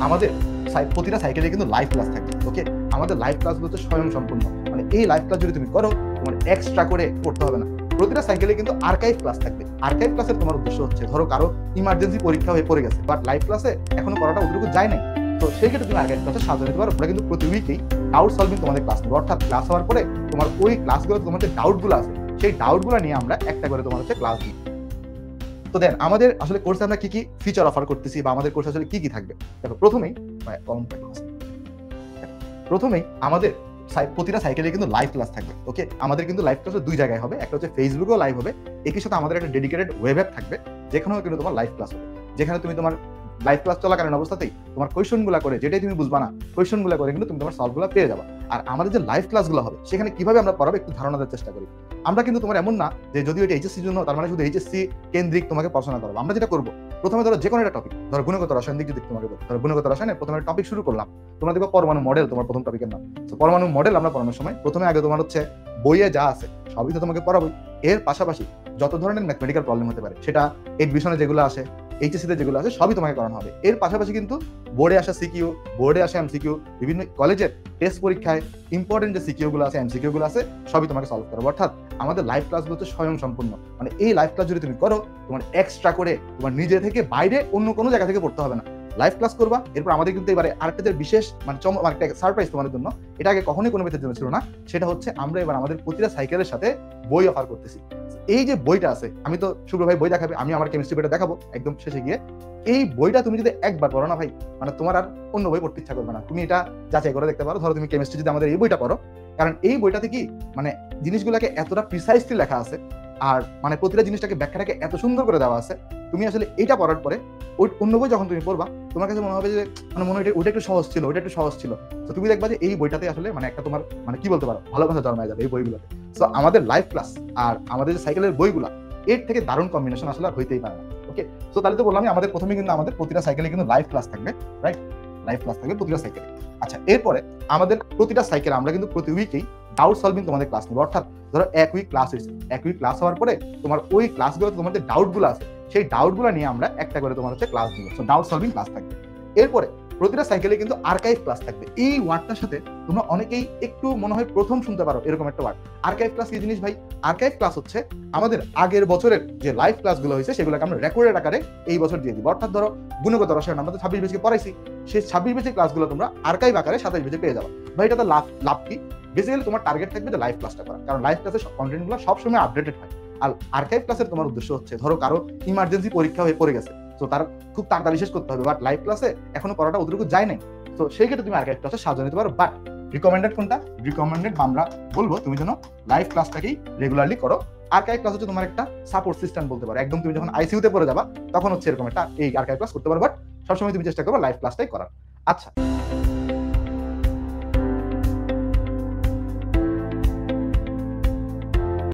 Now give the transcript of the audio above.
আমাদের প্রতিটা সাইকেলে কিন্তু লাইভ ক্লাস থাকবে। ওকে, আমাদের লাইভ ক্লাসগুলো হচ্ছে স্বয়ং সম্পূর্ণ, মানে এই লাইভ ক্লাস যদি তুমি করো তোমার এক্সট্রা করে করতে হবে না। প্রতিটা সাইকেলে কিন্তু আর্কাইভ ক্লাস থাকবে। আর্কাইভ ক্লাসের তোমার উদ্দেশ্য হচ্ছে ধরো কারো ইমার্জেন্সি পরীক্ষা হয়ে পড়ে গেছে, বাট লাইভ ক্লাসে এখনো করাটা অতটুকু যায় নাই, তো সেই ক্ষেত্রে তুমি আর্কাইভ ক্লাসে সাজিয়ে নিতে পারো। ওরা কিন্তু প্রতি উইকেই ডাউট সলভিং তোমাদের ক্লাস নেবে, অর্থাৎ ক্লাস হওয়ার পরে তোমার ওই ক্লাসগুলো তোমার যে ডাউটগুলো আছে সেই ডাউটগুলো নিয়ে আমরা একটা করে তোমার হচ্ছে ক্লাস দিই। তো দেন আমাদের আসলে কোর্সে আমরা কি কি ফিচার অফার করতেছি বা আমাদের কোর্সে আসলে কি কি থাকবে, দেখো প্রথমেই আমাদের প্রতিটা সাইকেলে কিন্তু লাইভ ক্লাস থাকবে। ওকে, আমাদের কিন্তু লাইভ ক্লাস দুই জায়গায় হবে, একটা হচ্ছে ফেসবুকেও লাইভ হবে, একই সাথে আমাদের একটা ডেডিকেটেড ওয়েব অ্যাপ থাকবে যেখানেও কিন্তু তোমার লাইভ ক্লাস হবে, যেখানে তুমি তোমার লাইভ ক্লাস চলাকালীন অবস্থাতেই তোমার কোয়েশনগুলো করে, যেটাই তুমি বুঝবা না কোয়েশনগুলো করে কিন্তু তুমি তোমার সলভগুলো পেয়ে যাবা। আর আমাদের যে লাইভ ক্লাসগুলো হবে সেখানে কিভাবে আমরা পড়াবো একটু ধারণা দেওয়ার চেষ্টা করি। আমরা কিন্তু তোমার এমন না যে যদিও এটা এইচএসসির জন্য তার মানে শুধু এইচএসসি কেন্দ্রিক তোমাকে পড়াশোনা করবো। আমরা যেটা করবো, প্রথমে ধরো যে কোনো একটা টপিক, ধরো গুণগত রসায়ন দিক যদি তোমাকে বলো, ধরো গুণগত রসায়নের প্রথমে টপিক শুরু করলাম, তোমরা দেখো পরমাণু মডেল তোমার প্রথম টপিকের নাম। তো পরমাণু মডেল আমরা পড়ানোর সময় প্রথমে আগে তোমার হচ্ছে বইয়ে যা আছে সবই তো তোমাকে পড়াবোই, এর পাশাপাশি যত ধরনের ম্যাথমেটিক্যাল প্রবলেম হতে পারে সেটা এডমিশনে যেগুলো আসে, এইচএসসিতে যেগুলো আছে সবই তোমাকে করানো হবে। এর পাশাপাশি কিন্তু বোর্ডে আসা সিকিউ, বোর্ডে আসা এমসিকিউ, বিভিন্ন কলেজের টেস্ট পরীক্ষায় ইম্পর্টেন্ট যে সিকিউ গুলো আছে, এমসিকিউ গুলো আছে, সবই তোমাকে সলভ করবো। অর্থাৎ আমাদের লাইভ ক্লাসগুলো হচ্ছে স্বয়ং সম্পূর্ণ, মানে এই লাইভ ক্লাস যদি তুমি করো তোমার এক্সট্রা করে তোমার নিজে থেকে বাইরে অন্য কোনো জায়গা থেকে পড়তে হবে না। লাইভ ক্লাস করবা, এরপর আমাদের কিন্তু এবারে আরেকটা যে বিশেষ মানে একটা সারপ্রাইজ তোমাদের জন্য, এটা আগে কখনোই কোনো মেথের জন্য ছিল না, সেটা হচ্ছে আমরা এবার আমাদের প্রতিটা সাইকেলের সাথে বই অফার করতেছি। এই যে বইটা আছে, আমি তো শুভ্র ভাই বই দেখাবে, আমি আমার কেমিস্ট্রি বইটা দেখাবো একদম শেষে গিয়ে। এই বইটা তুমি যদি একবার পড়ো না ভাই, মানে তোমার আর অন্য বই পড়তে ইচ্ছা করবে না। তুমি এটা যাচাই করে দেখতে পারো, ধরো তুমি কেমিস্ট্রি যদি আমাদের এই বইটা পড়ো, কারণ এই বইটাতে কি মানে জিনিসগুলোকে এতটা প্রিসাইজলি লেখা আছে আর মানে প্রতিটা জিনিসটাকে ব্যাখ্যাটাকে এত সুন্দর করে দেওয়া আছে, তুমি আসলে এটা পড়ার পরে ওই অন্য বই যখন তুমি পড়বা তোমার কাছে মনে হবে যে মানে মনে হয় ওইটা একটু সহজ ছিল, ওইটা একটু সহজ ছিল। তো তুমি দেখবা যে এই বইটাতে আসলে মানে একটা তোমার মানে কি বলতে পারো ভালোবাসা জন্মায় যাবে এই বইগুলোতে। তো আমাদের লাইভ ক্লাস আর আমাদের যে সাইকেলের বইগুলা, এর থেকে দারুণ কম্বিনেশন আসলে হইতেই পারে না। ওকে, তো তাহলে তো বললাম আমাদের প্রথমে কিন্তু আমাদের প্রতিটা সাইকেলে কিন্তু লাইভ ক্লাস থাকবে, রাইট? লাইভ ক্লাস থাকবে প্রতিটা সাইকেলে। আচ্ছা, এরপরে আমাদের প্রতিটা সাইকেলে আমরা কিন্তু প্রতি উইকেই ডাউট সলভিং তোমাদের ক্লাস নেবো। অর্থাৎ ধরো এক উইক ক্লাস হয়েছে, এক উইক ক্লাস হওয়ার পরে তোমার ওই ক্লাসগুলো তোমার যে ডাউটগুলো আছে সেই ডাউটগুলো নিয়ে আমরা একটা করে তোমার হচ্ছে ক্লাস দিব। সো ডাউট সলভিং ক্লাস থাকবে। এরপরে প্রতিটা সাইকেলে কিন্তু আর্কাইভ ক্লাস থাকবে। এই ওয়ার্ডটার সাথে তোমরা অনেকেই একটু মনে হয় প্রথম শুনতে পারো এরকম একটা ওয়ার্ড, আর্কাইভ ক্লাস। কি জিনিস ভাই? আর্কাইভ ক্লাস হচ্ছে আমাদের আগের বছরের যে লাইভ ক্লাসগুলো হয়েছে সেগুলোকে আমরা রেকর্ডেড আকারে এই বছর দিয়ে দিব। অর্থাৎ ধরো গুণগত রসায়ন আমরা তো 26 বেজকে পড়াইছি, সেই 26 বেজের ক্লাসগুলো তোমরা আর্কাইভ আকারে 27 বেজে পেয়ে যাবে। ভাই এটাতে লাভ কি? বেসিক্যালি তোমার টার্গেট থাকবে যে লাইভ ক্লাসটা করা, কারণ লাইভ ক্লাসের কন্টেন্টগুলো সবসময় আপডেটেড হয়। আর আর্কাইভ ক্লাসের তোমার উদ্দেশ্য হচ্ছে ধরো কারো ইমার্জেন্সি পরীক্ষা হয়ে পড়ে গেছে, তো তার খুব তাড়াতাড়ি শেষ করতে হবে, বাট লাইভ ক্লাসে এখনো পড়াটা অতটুকু যায় নাই, তো সেই ক্ষেত্রে তুমি আর্কাইভ ক্লাসে সাজিয়ে নিতে পারো। বাট রিকমেন্ডেড কোনটা? রিকমেন্ডেড আমরা বলবো তুমি যেন লাইভ ক্লাসটাকেই রেগুলারলি করো। আর্কাইভ ক্লাস হচ্ছে তোমার একটা সাপোর্ট সিস্টেম বলতে পারো, একদম তুমি যখন আইসিইউতে পড়ে যাবা তখন হচ্ছে এরকম একটা এই আর্কাইভ ক্লাস করতে পারো, বাট সবসময় তুমি চেষ্টা করো লাইভ ক্লাসটাই করার। আচ্ছা,